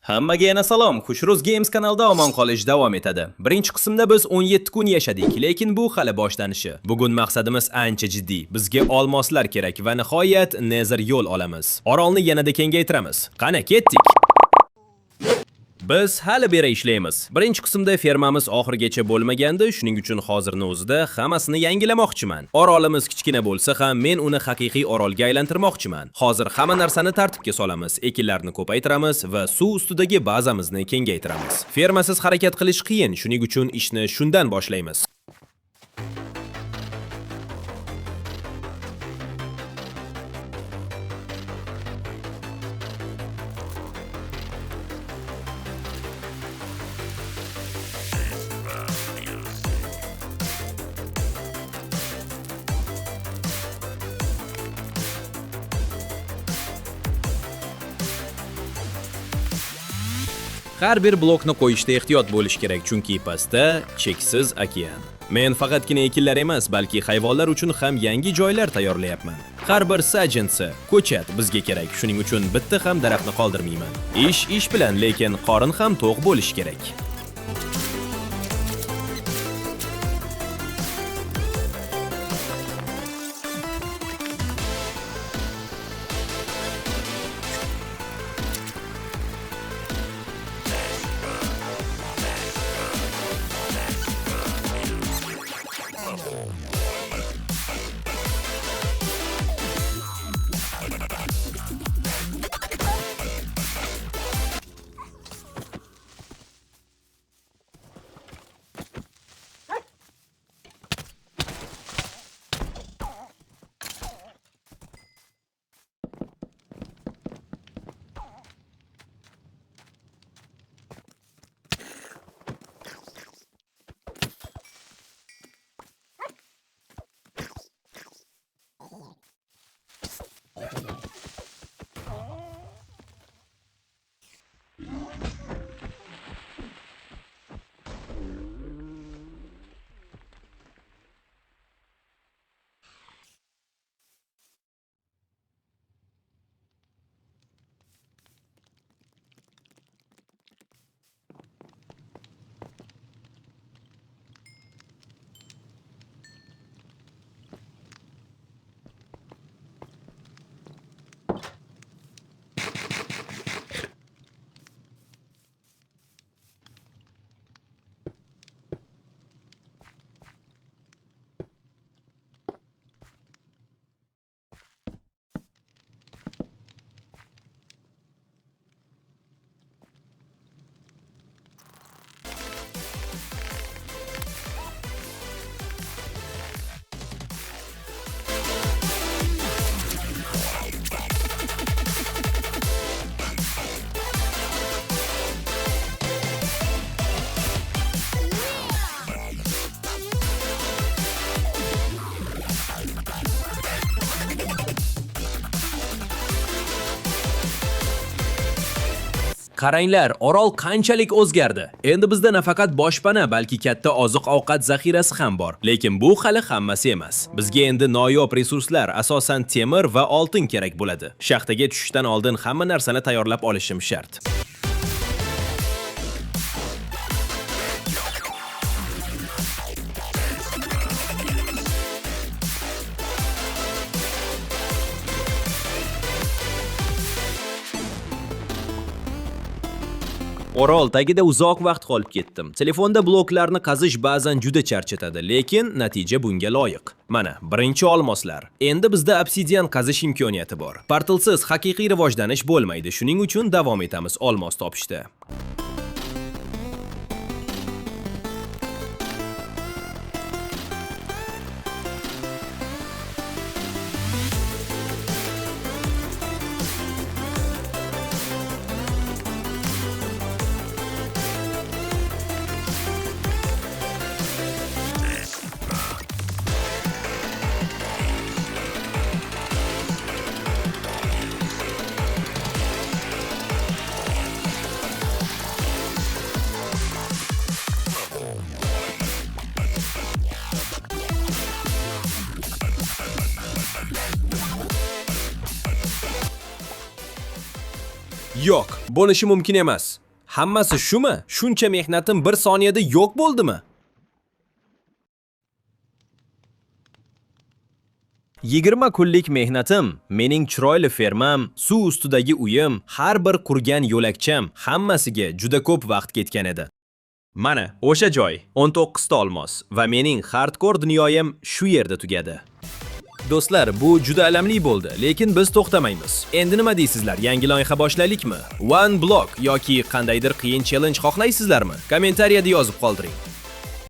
Hammaga yana salom. Xushruz Games kanalida omon qolish davom etadi. Birinchi qismda biz 17 kun yashadik, lekin bu hali boshlanishi. Bugun maqsadimiz ancha jiddiy. Bizga olmoslar kerak va nihoyat Nether yo'l olamiz. Orolni yanada kengaytiramiz. Qani ketdik. Biz hali beri ishlaymiz. Birinchi qismda fermamiz oxirigacha bo'lmagandi, shuning uchun hozirni o'zida hammasini yangilamoqchiman. Orolimiz kichkina bo'lsa ham men uni haqiqiy orolga aylantirmoqchiman. Hozir hamma narsani tartibga solamiz, ekinlarni ko'paytiramiz va suv ustidagi bazamizni kengaytiramiz. Fermasiz harakat qilish qiyin, shuning uchun ishni shundan boshlaymiz. Har bir blokni qo'yishda ehtiyot bo'lish kerak, chunki pastda cheksiz okean. Men faqatgina ekinlar emas, balki hayvonlar uchun ham yangi joylar tayyorlayapman. Har bir sajinsi, ko'chat bizga kerak, shuning uchun bitta ham daraxtni qoldirmayman. Ish bilan, lekin qorin ham to'q bo'lish kerak. Qaranglar, orol qanchalik o'zgardi. Endi bizda nafaqat boshpana, balki katta oziq-ovqat zaxirasi ham bor. Lekin bu hali hammasi emas. Bizga endi noyob resurslar, asosan temir va oltin kerak bo'ladi. Shaxtaga tushishdan oldin hamma narsani tayyorlab olishim shart. Orol tagida uzoq vaqt qolib ketdim. Telefonda bloklarni qazish ba'zan juda charchatadi, lekin natija bunga loyiq. Mana, birinchi olmoslar. Endi bizda obsidian qazish imkoniyati bor. Portalsiz haqiqiy rivojlanish bo'lmaydi, shuning uchun davom etamiz olmos topishda. Yo'q, bo'lishi mumkin emas. Hammasi shumi? Shuncha mehnatim bir soniyada yo'q bo'ldimi? 20 kunlik mehnatim, mening chiroyli fermam, suv ustidagi uyim, har bir qurgan yo'lakcham hammasiga juda ko'p vaqt ketgan edi. Mana, o'sha joy 19 ta olmos va mening hardkor dunyoyim shu yerda tugadi. Do'stlar, bu juda alamli bo'ldi, lekin biz to'xtamaymiz. Endi nima deysizlar? Yangi loyiha boshlaylikmi? One block yoki qandaydir qiyin challenge xohlaysizlarmi? Kommentariyada yozib qoldiring.